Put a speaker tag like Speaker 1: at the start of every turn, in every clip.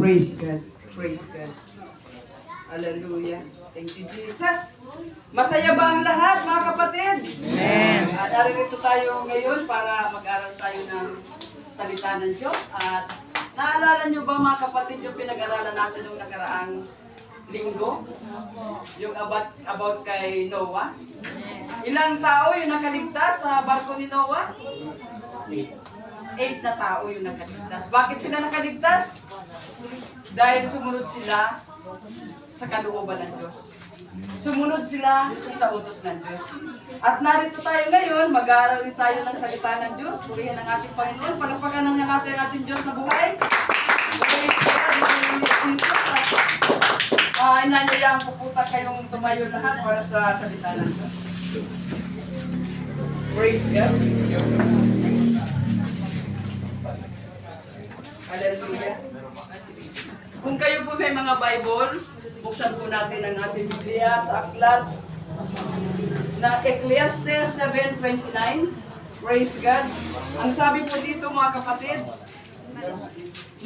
Speaker 1: Praise God. Praise God. Hallelujah. Thank you, Jesus. Masaya ba ang lahat, mga kapatid?
Speaker 2: Amen.
Speaker 1: Naririto tayo ngayon para mag-aral tayo ng salita ng Diyos. At naalala nyo ba, mga kapatid, yung pinag-aralan natin nung nakaraang linggo? Yung about kay Noah? Ilang tao yung nakaligtas sa barko ni Noah? 8 na tao yung nakaligtas. Bakit sila nakaligtas? Dahil sumunod sila sa kalooban ng Diyos. Sumunod sila sa utos ng Diyos. At narito tayo ngayon, mag-aaral tayo ng salita ng Diyos. Purihin ang ating Panginoon. Palagpagan ng ating Diyos na buhay. Inanyayahan ko po kayong tumayo lahat para sa salita ng Diyos. Praise God. Hallelujah. Kung kayo po may mga Bible, buksan po natin ang ating Biblia sa aklat na Ecclesiastes 7:29. Praise God. Ang sabi po dito, mga kapatid,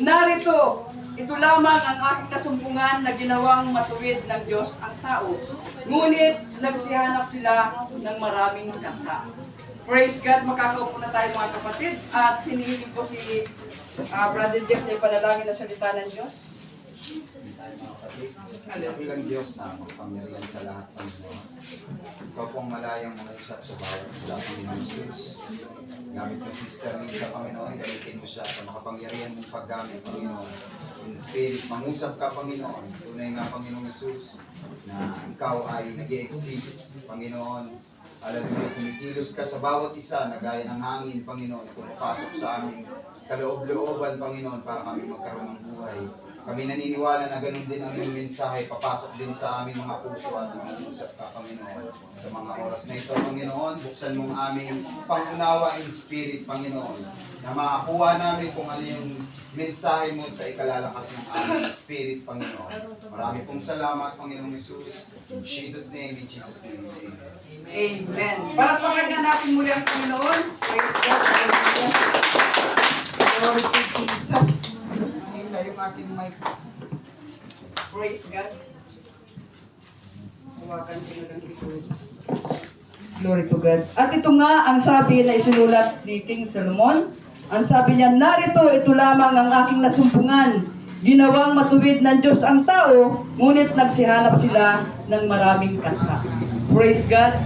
Speaker 1: narito, ito lamang ang aking kasumpungan na ginawang matuwid ng Diyos ang tao. Ngunit nagsihanap sila ng maraming kanta. Praise God. Makakaupo na tayo, mga kapatid. At hinihiling ko si Brother Jeff na ipanalangin na salita ng Diyos.
Speaker 3: Bilang Diyos na magpangyarihan sa lahat ng mga. Ikaw pong malayang mga usap sa bawat isa, Panginoon Jesus. Gamit ng Sister Lisa, Panginoon, gamitin mo siya sa makapangyarihan mong paggamit, Panginoon. In spirit, mangusap ka, Panginoon. Tunay nga, Panginoon Jesus, na ikaw ay nag-i-exist, Panginoon. Hallelujah, kumikilos ka sa bawat isa na gaya ng hangin, Panginoon, na pumapasok sa aming kaloob-looban, Panginoon, para kami magkaroon ng buhay. Kami naniniwala na ganun din ang iyong mensahe, papasok din sa aming mga puso at mangusap ka, Panginoon. Sa mga oras na ito, Panginoon, buksan mong aming pangunawa in spirit, Panginoon, na makakuha namin kung ano yung mensahe mo sa ikalalakas ng aming spirit, Panginoon. Marami pong salamat, Panginoong Jesus. In Jesus' name, Amen.
Speaker 1: Amen. Palakpakan nga natin muli ang Panginoon. Praise God. Glory to Jesus. Yung ating mic. Praise God. Hawakan ko na lang si Lord. Glory to God. At ito nga ang sabi na isinulat ni King Solomon. Ang sabi niya, narito, ito lamang ang aking nasumpungan. Ginawang matuwid ng Diyos ang tao, ngunit nagsihanap sila ng maraming kanta. Praise God.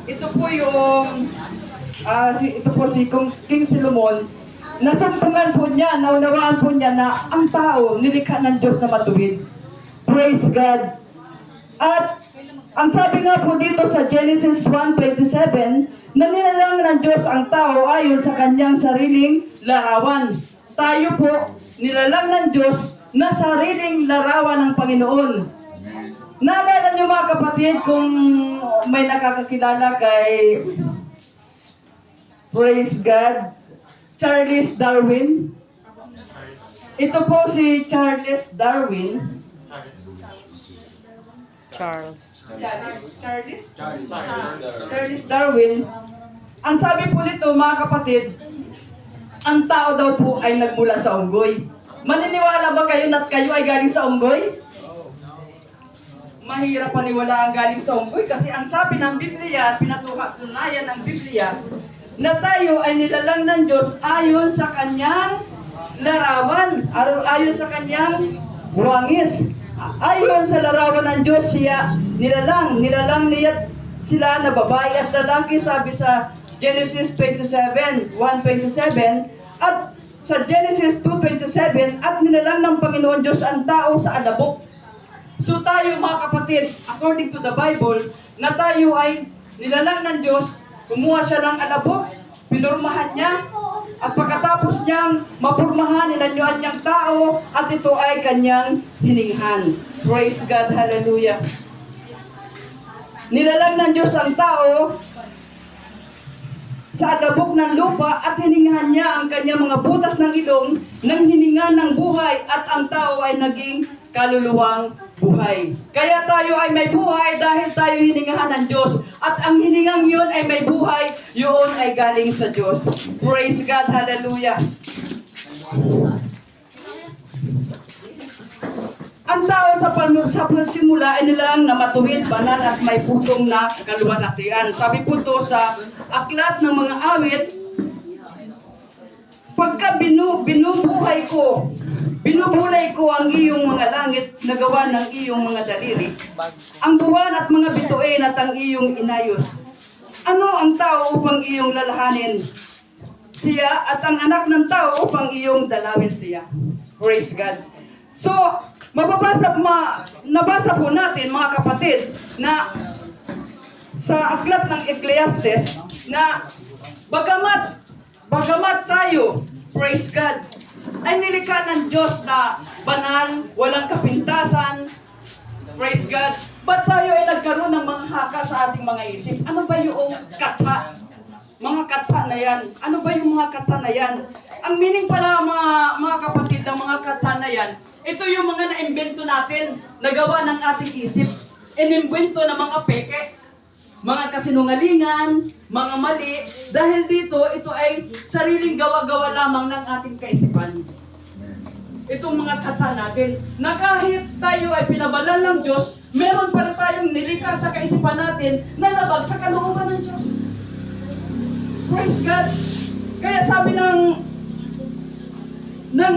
Speaker 1: Ito po yung ito po si King Solomon. Nasumpungan po niya, naunawaan po niya na ang tao nilikha ng Diyos na matuwid. Praise God. At ang sabi nga po dito sa Genesis 1:27, na nilalang ng Diyos ang tao ayon sa kanyang sariling larawan. Tayo po, nilalang ng Diyos na sariling larawan ng Panginoon. Naalala niyo, mga kapatid, kung may nakakakilala kay Praise God, Charles Darwin. Ito po si Charles Darwin. Charles Darwin. Ang sabi po nito, mga kapatid, ang tao daw po ay nagmula sa unggoy. Maniniwala ba kayo na kayo ay galing sa unggoy? Mahirap paniwalaan galing sa unggoy kasi ang sabi ng Biblia, pinatunayan ng Biblia, na tayo ay nilalang ng Diyos ayon sa kanyang larawan, ayon sa kanyang buwangis. Ayon sa larawan ng Diyos siya nilalang niya sila na babae at lalaki, sabi sa Genesis 1:27 at sa Genesis 2:27, at nilalang ng Panginoon Diyos ang tao sa alabok. So tayo, mga kapatid, according to the Bible, na tayo ay nilalang ng Diyos. Kumuha siya ng alabok, pinurmahan niya, at pagkatapos niyang mapurmahan, inanyuan niyang tao, at ito ay kanyang hininghan. Praise God, hallelujah. Nilalang ng Diyos ang tao sa alabok ng lupa at hininghan niya ang kanyang mga butas ng ilong ng hininga ng buhay, at ang tao ay naging kaluluwang buhay. Kaya tayo ay may buhay dahil tayo hiningahan ng Diyos. At ang hiningang yun ay may buhay, yun ay galing sa Diyos. Praise God, hallelujah. Ang tao sa simula ay nilang na matuwid, banal at may putong na kaluwalhatian. Sabi po to sa aklat ng mga awit, pagka binubulay ko ang iyong mga langit na gawa ng iyong mga daliri, ang buwan at mga bituin at ang iyong inayos. Ano ang tao upang iyong lalahanin siya at ang anak ng tao upang iyong dalawin siya? Praise God. So, nabasa po natin mga kapatid na sa aklat ng Ecclesiastes na bagamat tayo, praise God, ay nilikha ng Diyos na banal, walang kapintasan, praise God, ba't tayo ay nagkaroon ng mga haka sa ating mga isip? Ano ba yung kata? Mga kata na yan. Ano ba yung mga kata na yan? Ang meaning pala mga kapatid ng mga kata na yan, ito yung mga na-imbento natin, nagawa ng ating isip, inimbento ng mga peke, mga kasinungalingan, mga mali, dahil dito, ito ay sariling gawa-gawa lamang ng ating kaisipan. Itong mga kata natin, na kahit tayo ay pinabalan ng Diyos, meron pala tayong nilikha sa kaisipan natin na labag sa kalooban ng Diyos. Praise God! Kaya sabi ng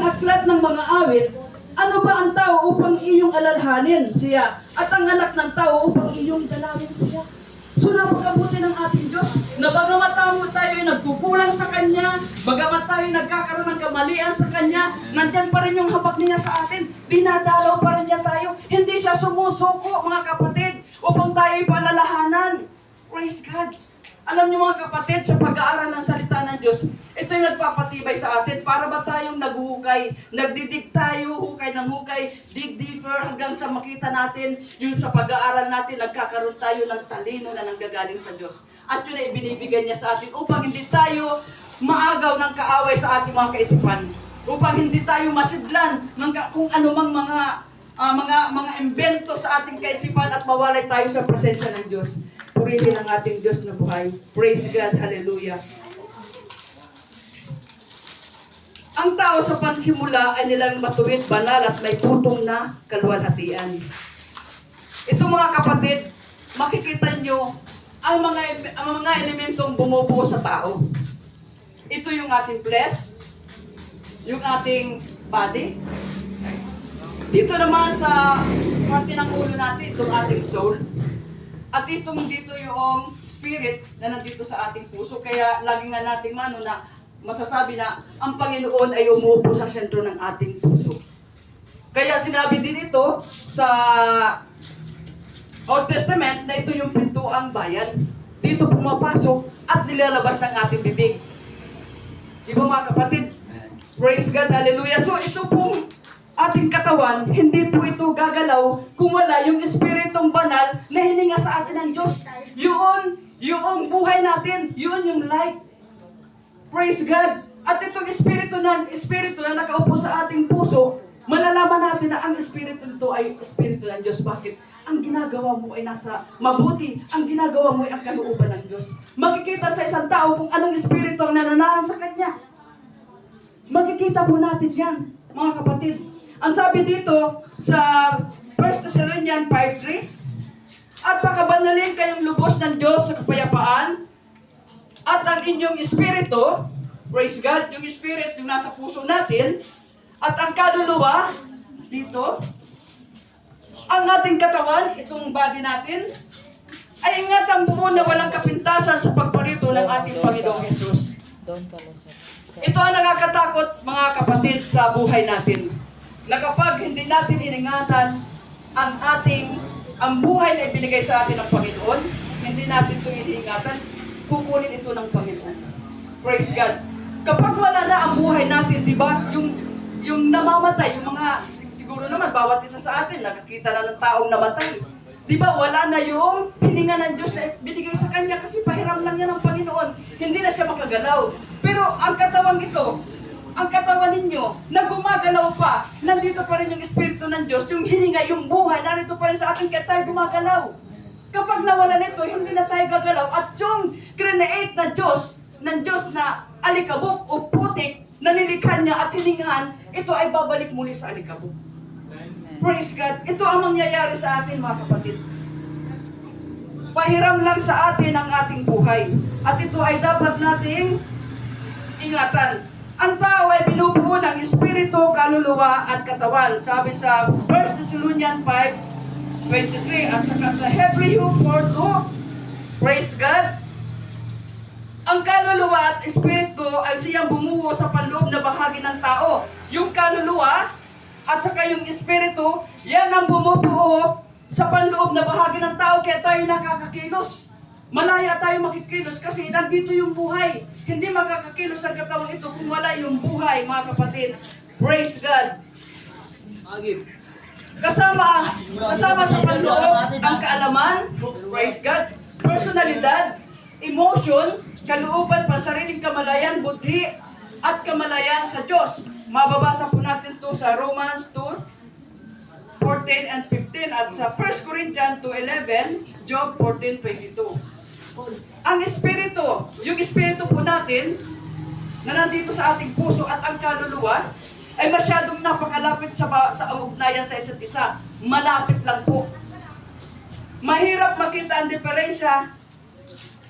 Speaker 1: aklat ng mga awit, ano ba ang tao upang iyong alalhanin siya? At ang anak ng tao upang iyong dalawin siya? So napakabuti ng ating Diyos na bagamat tayo ay nagkukulang sa Kanya, bagamat tayo nagkakaroon ng kamalian sa Kanya, nandyan pa rin yung habag niya sa atin, dinadalaw pa rin niya tayo. Hindi siya sumusuko, mga kapatid, upang tayo ipalalahanan. Praise God! Alam niyo mga kapatid, sa pag-aaral ng salita ng Diyos, ito yung nagpapatibay sa atin. Para ba tayong naghuhukay, nagdidig tayo, hukay ng hukay, dig deeper, hanggang sa makita natin, yung sa pag-aaral natin, nagkakaroon tayo ng talino na nanggagaling sa Diyos. At yun ay binibigyan niya sa atin upang hindi tayo maagaw ng kaaway sa ating mga kaisipan. Upang hindi tayo masidlan ng kung anumang mga imbento sa ating kaisipan at mawalay tayo sa presensya ng Diyos. Purihin ang ating Diyos na buhay. Praise God. Hallelujah. Ang tao sa pansimula ay nilang matuwid, banal at may putong na kaluwalhatian. Ito mga kapatid, makikita nyo ang mga elementong bumubuo sa tao. Ito yung ating flesh, yung ating body. Dito naman sa parte ng ulo natin, itong ating soul. At itong dito yung spirit na nandito sa ating puso. Kaya lagi nga nating masasabi na ang Panginoon ay umuupo sa sentro ng ating puso. Kaya sinabi din ito sa Old Testament na ito yung pintuang bayan. Dito pumapasok at nilalabas ng ating bibig. Di ba mga kapatid? Praise God, hallelujah. So ito pong ating katawan, hindi po ito gagalaw kung wala yung espiritong banal na hininga sa atin ng Diyos. Yung buhay natin, yun yung life. Praise God. At itong espiritu na nakaupo sa ating puso, malalaman natin na ang espiritu nito ay espiritu ng Diyos. Bakit? Ang ginagawa mo ay nasa mabuti. Ang ginagawa mo ay ang kalooban ng Diyos. Makikita sa isang tao kung anong espiritu ang nananahan sa kanya. Makikita po natin yan, mga kapatid. Ang sabi dito sa 1 Thessalonians 5:3, at pakabanalin kayong lubos ng Diyos sa kapayapaan, at ang inyong espiritu, praise God, yung spirit yung nasa puso natin, at ang kaluluwa, dito, ang ating katawan, itong body natin, ay ingatang buo na walang kapintasan sa pagparito ng ating Panginoong Jesus. Ito ang nakakatakot, mga kapatid, sa buhay natin. Na kapag hindi natin iningatan ang buhay na ibinigay sa atin ng Panginoon, hindi natin ito iniingatan, kukunin ito ng Panginoon. Praise God. Kapag wala na ang buhay natin, di ba, yung namamatay, yung mga, siguro naman, bawat isa sa atin, nakakita na ng taong namatay. Di ba, wala na yung hininga ng Diyos na binigay sa kanya kasi pahiram lang yan ng Panginoon. Hindi na siya makagalaw. Pero ang katawang ito, ang katawan ninyo, na gumagalaw pa, nandito pa rin yung Espiritu ng Diyos, yung hininga, yung buhay, narito pa rin sa atin, kaya tayo gumagalaw. Kapag nawala nito, hindi na tayo gagalaw. At yung create na Diyos, ng Diyos na alikabok o putik, na nilikha niya at hiningahan, ito ay babalik muli sa alikabok. Praise God. Ito ang mangyayari sa atin, mga kapatid. Pahiram lang sa atin ang ating buhay. At ito ay dapat nating ingatan. Ang tao ay binubuo ng espiritu, kaluluwa at katawan. Sabi sa 1 Thessalonians 5:23 at saka sa Hebreo 4:2. Praise God. Ang kaluluwa at espiritu ay siyang bumuo sa panloob na bahagi ng tao. Yung kaluluwa at saka yung espiritu, yan ang bumubuo sa panloob na bahagi ng tao, kaya tayo nakakakilos. Malaya tayo makikilos kasi nandito yung buhay. Hindi makakakilos ang katawang ito kung wala yung buhay, mga kapatid. Praise God. Kasama sa panloob ang kaalaman, praise God, personalidad, emotion, kalooban, pansariling kamalayan, buddhi, at kamalayan sa Diyos. Mababasa po natin to sa Romans 2:14 and 15 at sa 1 Corinthians 2:11, Job 14:22. Ang espiritu, yung espiritu po natin na nandito sa ating puso at ang kaluluwa ay masyadong napakalapit sa ugnayan sa isa't isa. Malapit lang po. Mahirap makita ang diferensya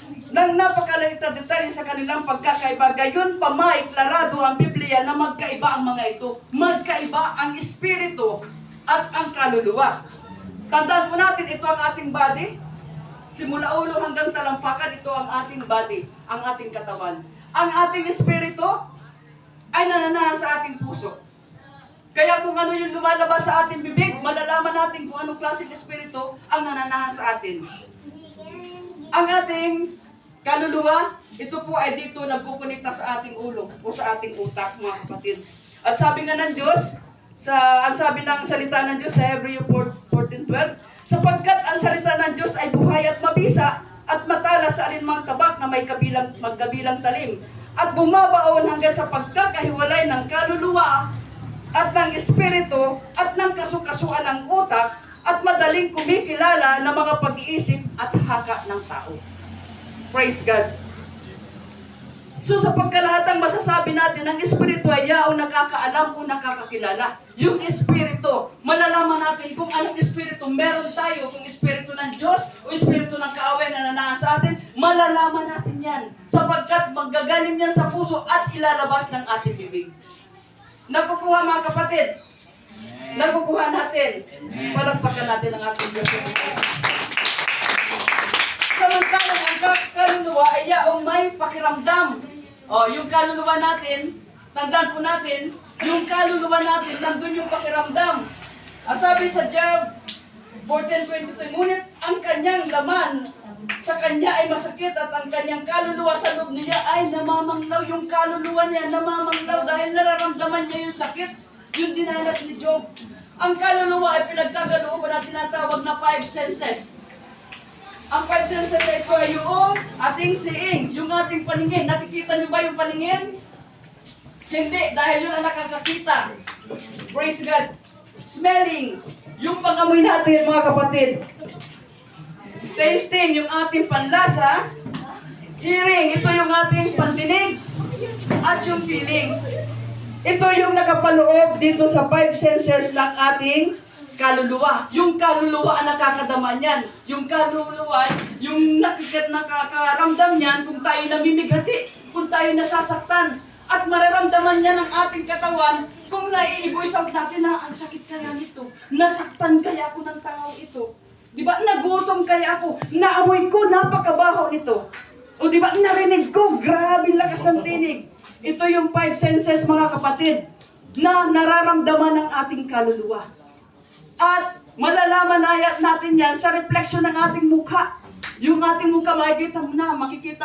Speaker 1: ng napakaliit na detalye sa kanilang pagkakaiba. Gayon pa maiklarado ang Biblia na magkaiba ang mga ito. Magkaiba ang espiritu at ang kaluluwa. Tandaan po natin, ito ang ating body. Simula ulo hanggang talampakan, ito ang ating body, ang ating katawan. Ang ating espiritu ay nananahan sa ating puso. Kaya kung ano yung lumalabas sa ating bibig, malalaman natin kung anong klaseng espiritu ang nananahan sa atin. Ang ating kaluluwa, ito po ay dito nagkukonekta sa ating ulo o sa ating utak, mga kapatid. At sabi nga ng Diyos, ang sabi ng salita ng Diyos sa Hebreo 14:12, sapagkat ang salita ng Diyos ay buhay at mabisa at matalas sa alinmang tabak na may magkabilang talim at bumabaon hanggang sa pagkakahiwalay ng kaluluwa at ng espiritu at ng kasukasuan ng utak at madaling kumikilala ng mga pag-iisip at haka ng tao. Praise God. So sa pagkalahatang masasabi natin, ang espiritu ay yaong nakakaalam o nakakakilala. Yung espiritu, malalaman natin kung anong espiritu meron tayo, kung espiritu ng Diyos o espiritu ng kaaway na nananahan sa atin, malalaman natin yan. Sapagkat manggagaling yan sa puso at ilalabas ng ating bibig. Nakukuha, mga kapatid? Nakukuha natin. Palagpakan natin ang ating Diyos. Samantalang ang kaluluwa ay yaong may pakiramdam. Yung kaluluwa natin, tandaan po natin, yung kaluluwa natin, nandun yung pakiramdam. Sabi sa Job 14:22, ngunit ang kanyang laman sa kanya ay masakit at ang kanyang kaluluwa sa loob niya ay namamanglaw. Yung kaluluwa niya namamanglaw dahil nararamdaman niya yung sakit, yung dinanas ni Job. Ang kaluluwa ay pinagkakalooban na tinatawag na 5 senses. Ang 5 senses na ito ay yung ating seeing, yung ating paningin. Nakikita niyo ba yung paningin? Hindi, dahil yun ang nakakakita. Praise God. Smelling, yung pag-amoy natin, mga kapatid. Tasting, yung ating panlasa. Hearing, ito yung ating pandinig. At yung feelings. Ito yung nakapaloob dito sa 5 senses ng ating kaluluwa. Yung kaluluwa ang nakakadama niyan. Yung kaluluwa, yung nakakaramdam niyan kung tayo namimigati, kung tayo nasasaktan. At mararamdaman niya ng ating katawan kung naiiboy-sound natin na ang sakit kaya nito. Nasaktan kaya ako ng tao ito. Diba? Nagutom kaya ako. Naamoy ko, napakabaho nito. O diba? Narinig ko, grabe lakas ng tinig. Ito yung 5 senses, mga kapatid, na nararamdaman ng ating kaluluwa. At malalaman natin yan sa refleksyon ng ating mukha. Yung ating mukha, makikita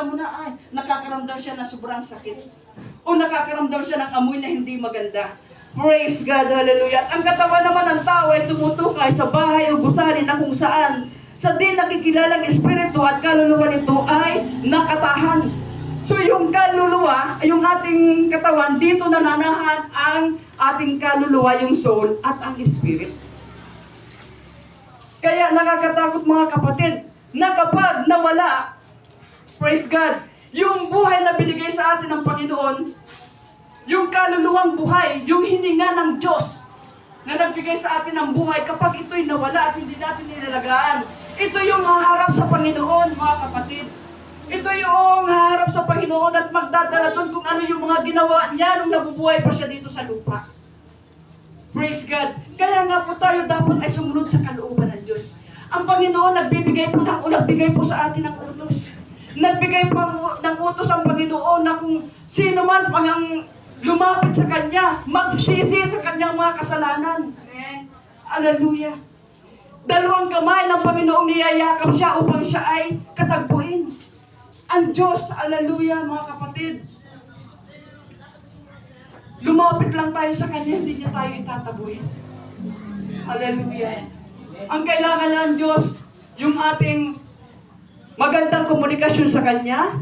Speaker 1: mo na, ay, nakakaramdam siya na sobrang sakit. O nakakaramdam siya ng amoy na hindi maganda. Praise God, hallelujah. At ang katawan naman ng tao ay tumutukay sa bahay o gusali na kung saan sa di nakikilalang espiritu at kaluluwa nito ay nakatahan. So yung kaluluwa, yung ating katawan, dito nananahan ang ating kaluluwa, yung soul at ang spirit. Kaya nakakatakot, mga kapatid, na kapag nawala, praise God, yung buhay na binigay sa atin ng Panginoon, yung kaluluwang buhay, yung hininga ng Diyos, na nagbigay sa atin ng buhay kapag ito'y nawala at hindi natin nilalagaan. Ito yung haharap sa Panginoon, mga kapatid. Ito yung haharap sa Panginoon at magdadala doon kung ano yung mga ginawa niya nung nabubuhay pa siya dito sa lupa. Praise God. Kaya nga po tayo dapat ay sumunod sa kalooban ng Diyos. Ang Panginoon nagbigay po sa atin ng utos. Nagbigay po ng utos ang Panginoon na kung sino man pang lumapit sa Kanya, magsisi sa Kanyang mga kasalanan. Amen. Hallelujah. Dalawang kamay ng Panginoong niyayakap siya upang siya ay katagpuin. Ang Diyos, hallelujah, mga kapatid. Lumapit lang tayo sa Kanya, hindi niya tayo itatabuhin. Hallelujah. Ang kailangan ng Diyos, yung ating magandang komunikasyon sa Kanya.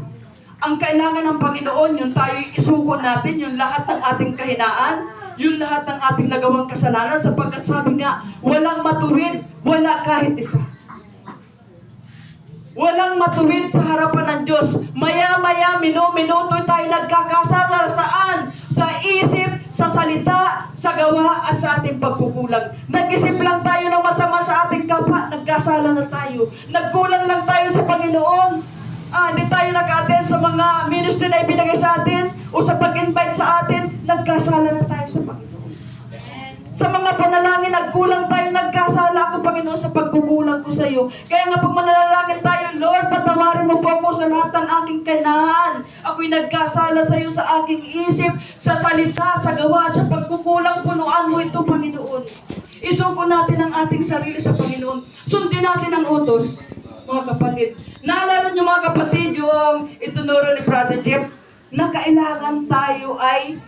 Speaker 1: Ang kailangan ng Panginoon, yung tayo isuko natin, yung lahat ng ating kahinaan, yung lahat ng ating nagawang kasalanan, sapagkat sabi nga, walang matuwid, wala kahit isa. Walang matuwid sa harapan ng Diyos. Maya-maya, minuto tayo nagkakasala saan? Sa isip, sa salita, sa gawa, at sa ating pagkukulang. Nag-isip lang tayo ng masama sa ating kapwa, nagkasala na tayo. Nagkulang lang tayo sa Panginoon. Hindi tayo nag-attend sa mga ministry na ibinigay sa atin o sa pag-invite sa atin, nagkasala na tayo sa Panginoon. Sa mga panalangin, nagkulang tayo, nagkasala ako, Panginoon, sa pagkukulang ko sa iyo. Kaya nga pag manalangin tayo, Lord, patawarin mo po ako sa lahat ng aking kahinaan. Ako'y nagkasala sa iyo sa aking isip, sa salita, sa gawa, sa pagkukulang, punuan mo ito, Panginoon. Isuko natin ang ating sarili sa Panginoon. Sundin natin ang utos, mga kapatid. Naalala niyo, mga kapatid, yung itunuro ni Brother Jeff, na kailangan tayo ay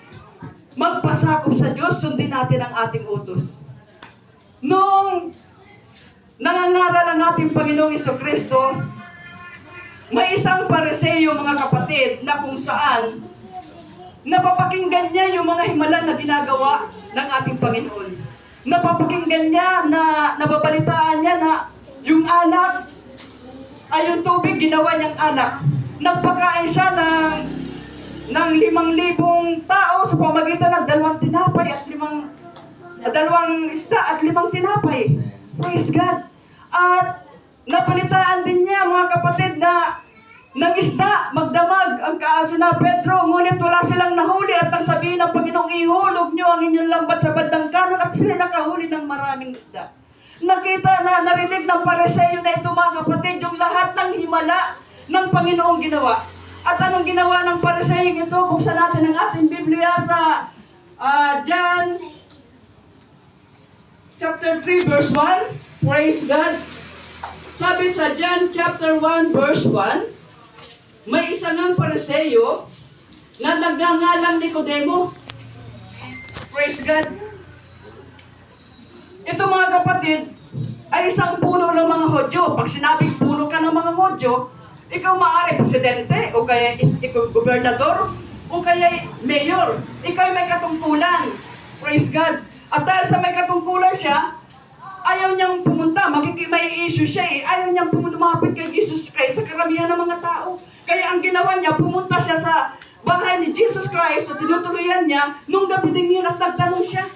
Speaker 1: magpasakop sa Diyos, sundin natin ang ating utos. Nung nangangaral ang ating Panginoong Jesucristo, may isang Pariseo, mga kapatid, na kung saan napapakinggan niya yung mga himala na ginagawa ng ating Panginoon. Napapakinggan niya na nababalitaan niya na yung alak ay yung tubig, ginawa niyang alak. Nagpakain siya ng 5,000 tao sa pamagitan ng 2 tinapay at 2 isda at 5 tinapay. Praise God. At napalitaan din niya, mga kapatid, na ng isda, magdamag ang kaaso na Pedro, ngunit wala silang nahuli at ang sabihin ng Panginoong, ihulog niyo ang inyong lambat sa bandang kanan at sila nakahuli ng maraming isda. Narinig ng Pariseo na ito, mga kapatid, yung lahat ng himala ng Panginoong ginawa. At anong ginawa ng Pariseo ito? Buksan natin ang ating Biblia sa John chapter 3 verse 1. Praise God. Sabi sa John chapter 1 verse 1, may isang ang Pariseo na nagngangalang Nicodemo. Praise God. Ito, mga kapatid, ay isang puno ng mga Hudyo. Pag sinabing puno ka ng mga Hudyo, ikaw maaari presidente, o kaya ikaw gobernador, o kaya mayor. Ikaw may katungkulan. Praise God. At dahil sa may katungkulan siya, ayaw niyang pumunta. May issue siya eh. Ayaw niyang lumapit kay Jesus Christ sa karamihan ng mga tao. Kaya ang ginawa niya, pumunta siya sa bahay ni Jesus Christ at tinutuluyan niya. Nung gabi din yun at nagtanong siya.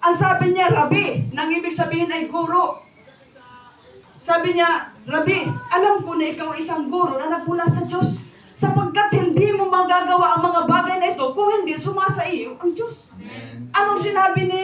Speaker 1: Ang sabi niya, Rabi, nang ibig sabihin ay guro. Sabi niya, Rabi, alam ko na ikaw isang guro na nagmula sa Diyos, sapagkat hindi mo magagawa ang mga bagay na ito kung hindi sumasa iyo ang Diyos. Amen. Anong sinabi ni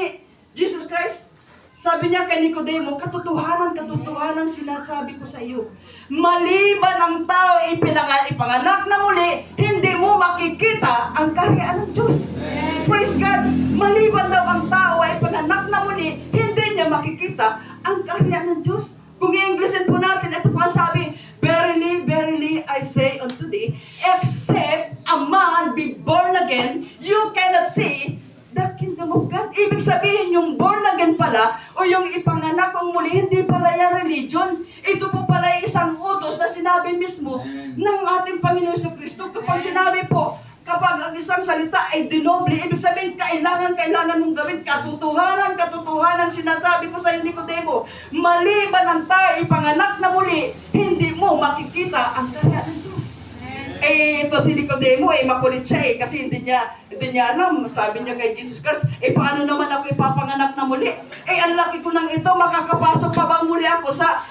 Speaker 1: Jesus Christ? Sabi niya kay Nicodemo, katotohanan sinasabi ko sa iyo. Maliban ang tao ipanganak na muli, hindi mo makikita ang kaharian ng Diyos. Amen. Praise God. Maliban daw ang tao ay ipanganak na muli, hindi niya makikita ang kaharian ng Diyos. Kung i-Englishin po natin, ito po ang sabi, Verily, verily, I say unto thee, except a man be born again, you cannot see the kingdom of God. Ibig sabihin, yung born again pala, o yung ipanganak kong muli, hindi pala yung religion. Ito po pala isang utos na sinabi mismo ng ating Panginoon Jesucristo. Kapag sinabi po, kapag ang isang salita ay dinoble, ibig sabihin, kailangan mong gawin katotohanan, sinasabi ko sa iyo, Nicodemo, maliban ang tayo ipanganak na muli, hindi mo makikita ang kaharian ng Diyos. Ito si Nicodemo, makulit siya kasi hindi niya alam. Sabi niya kay Jesus Christ, paano naman ako ipapanganak na muli? Ang laki ko nang ito, makakapasok pa bang muli ako sa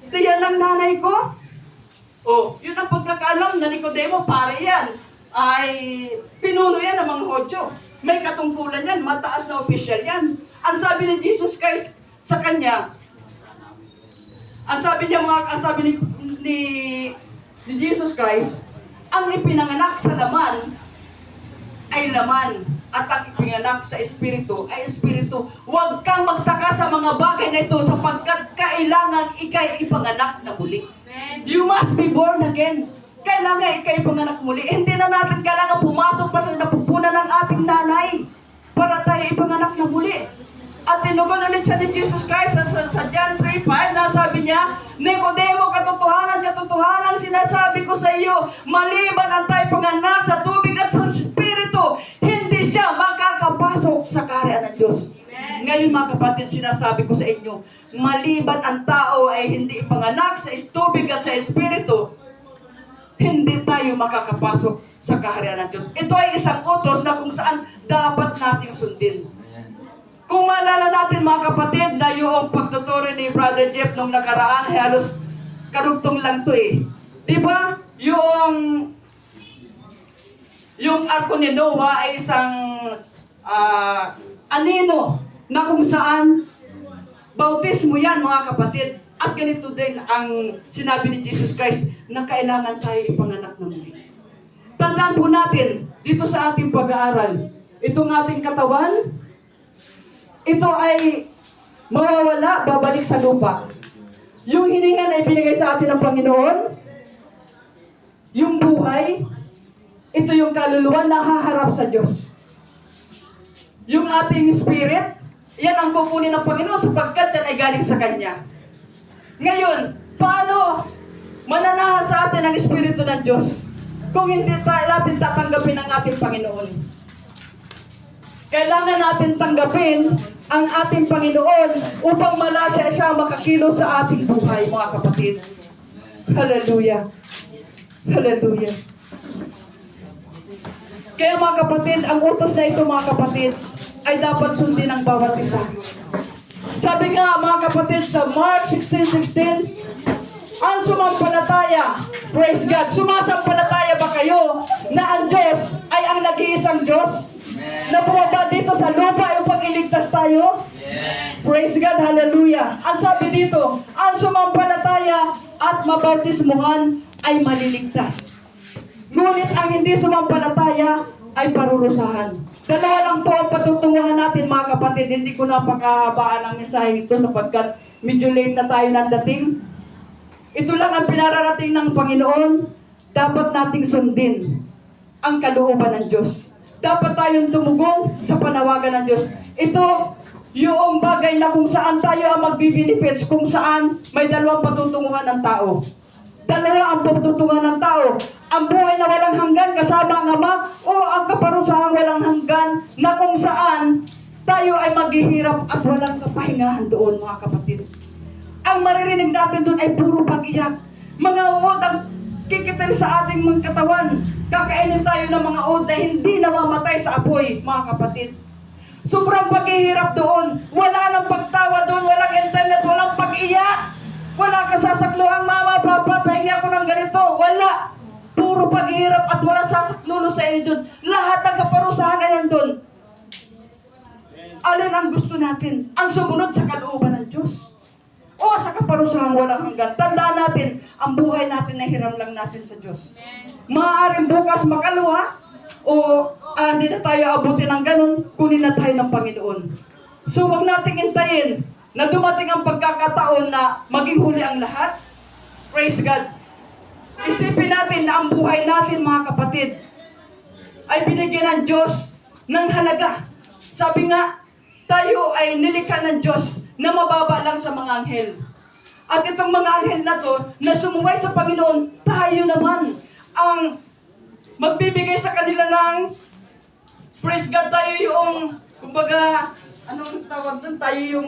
Speaker 1: tiyan ng nanay ko? Yun ang pagkakaalam na Nicodemo, pare yan. Ay, pinuno yan ng mga Hodyo. May katungkulan yan, mataas na opisyal yan. Ang sabi ni Jesus Christ sa kanya, ang sabi ni Jesus Christ, ang ipinanganak sa laman ay laman, at ang ipinanganak sa espiritu ay espiritu. Huwag kang magtaka sa mga bagay na ito sapagkat kailangan ikay ipanganak na muli. You must be born again. Kailangan ikay ipanganak muli. Hindi na natin kailangan pumasok pa sa napupunan ng ating nanay para tayo ipanganak na muli. At tinugon ulit siya ni Jesus Christ sa John 3:5 na sabi niya, Nicodemo, katotohanan sinasabi ko sa iyo, maliban ang tayo panganak sa tubig at sa Espiritu, hindi siya makakapasok sa kaharian ng Diyos. Ngayon mga kapatid, sinasabi ko sa inyo, maliban ang tao ay hindi ipanganak sa tubig at sa Espiritu, hindi tayo makakapasok sa kaharian ng Diyos. Ito ay isang utos na kung saan dapat nating sundin. Kung maalala natin mga kapatid na yung pagtuturo ni Brother Jeff nung nakaraan, halos karugtong lang to Di ba? Yung arko ni Noah ay isang anino na kung saan bautismo yan mga kapatid. At ganito din ang sinabi ni Jesus Christ na kailangan tayo ipanganak na muli. Tandaan po natin dito sa ating pag-aaral, itong ating katawan, ito ay mawawala, babalik sa lupa. Yung hininga na ibinigay sa atin ng Panginoon, yung buhay, ito yung kaluluwa na haharap sa Diyos. Yung ating spirit, yan ang kukunin ng Panginoon sapagkat yan ay galing sa Kanya. Ngayon, paano mananahan sa atin ang Espiritu ng Diyos kung hindi natin tatanggapin ang ating Panginoon? Kailangan natin tanggapin ang ating Panginoon upang malasya siya makakilos sa ating buhay, mga kapatid. Hallelujah. Hallelujah. Kaya mga kapatid, ang utos na ito mga kapatid ay dapat sundin ng bawat isa. Sabi nga mga kapatid sa Mark 16:16, ang sumampalataya, praise God, sumasampalataya ba kayo na ang Diyos ay ang nag-iisang Diyos? Na bumaba dito sa lupa upang iligtas tayo? Yes. Praise God, hallelujah. Ang sabi dito, ang sumampalataya at mabautismuhan ay maliligtas. Ngunit ang hindi sumampalataya ay parurusahan. Dalawa lang po ang patutunguhan natin mga kapatid. Hindi ko napakahabaan ang mensahe ito sapagkat medyo late na tayo ng dating. Ito lang ang pinararating ng Panginoon. Dapat nating sundin ang kalooban ng Diyos. Dapat tayong tumugon sa panawagan ng Diyos. Ito, yung bagay na kung saan tayo ang magbibenefits, kung saan may dalawang patutunguhan ng tao. Dalawa ang patutunguhan ng tao. Ang buhay na walang hanggan kasama ang Ama o ang kaparusahang walang hanggan na kung saan tayo ay maghihirap at walang kapahingahan doon, mga kapatid. Ang maririnig natin doon ay puro pag-iyak. Mga uod ang kikitil sa ating mga katawan. Kakainin tayo ng mga uod na hindi namamatay sa apoy, mga kapatid. Sobrang paghihirap doon. Wala nang pagtawa doon, walang internet, walang pag-iyak. Wala kang sasakluhang, mama, papa, pahingi ako ng ganito. Wala. Puro paghihirap at walang sasaklulo sa iyo doon. Lahat ng kaparusahan ay nandun. Alin ang gusto natin? Ang sumunod sa kalooban ng Diyos o sa kaparusahang walang hanggan? Tandaan natin, ang buhay natin na hiram lang natin sa Diyos. Maaaring bukas makaluha o hindi na tayo abutin ng ganun, kunin na tayo ng Panginoon. So wag nating intayin na dumating ang pagkakataon na maging huli ang lahat. Praise God. Isipin natin na ang buhay natin, mga kapatid, ay binigyan ng Diyos ng halaga. Sabi nga, tayo ay nilikha ng Diyos na mababa lang sa mga anghel. At itong mga anghel na to, na sumuway sa Panginoon, tayo naman ang magbibigay sa kanila ng, praise God, tayo yung, kumbaga, anong tawag doon? Tayo yung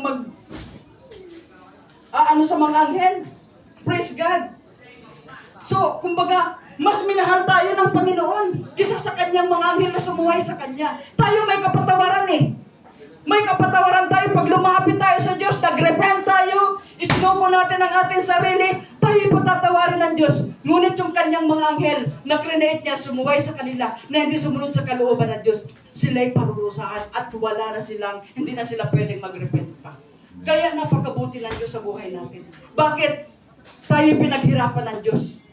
Speaker 1: ano sa mga anghel? Praise God. So, kumbaga, Mas minahal tayo ng Panginoon kaysa sa kanyang mga anghel na sumuway sa kanya. Tayo may kapatawaran eh. May kapatawaran tayo pag lumapit tayo sa Diyos, nag-repent tayo, isinuko natin ang ating sarili, tayo patatawarin ng Diyos. Ngunit yung kanyang mga anghel na create niya, sumuway sa kanila, na hindi sumunod sa kalooban ng Diyos, sila'y parurusahan at wala na silang, hindi na sila pwedeng mag-repent pa. Kaya napakabuti ng Diyos sa buhay natin. Bakit? Tayo pinaghirapan ng Diyos.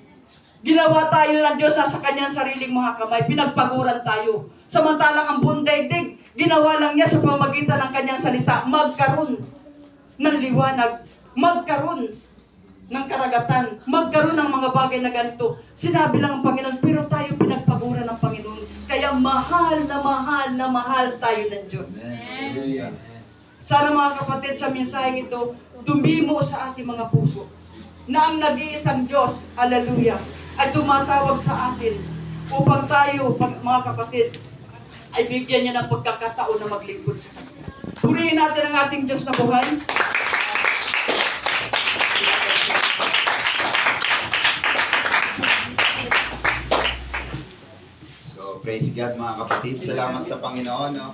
Speaker 1: Ginawa tayo ng Diyos sa kanyang sariling mga kamay. Pinagpaguran tayo. Samantalang ang buong daigdig, ginawa lang niya sa pamamagitan ng kanyang salita, magkaroon ng liwanag, magkaroon ng karagatan, magkaroon ng mga bagay na ganito. Sinabi lang ng Panginoon, pero tayo pinagpaguran ng Panginoon. Kaya mahal na mahal na mahal tayo ng Diyos.
Speaker 3: Hallelujah.
Speaker 1: Sana mga kapatid, sa mensaheng ito, tumimo sa ating mga puso na ang nag-iisang Diyos, hallelujah, ay tumatawag sa atin upang tayo, mga kapatid, ay bigyan niya ng pagkakataon na maglingkod sa Kanya. Purihin natin ang ating Diyos na buhay.
Speaker 3: So, praise God mga kapatid. Salamat sa Panginoon. No?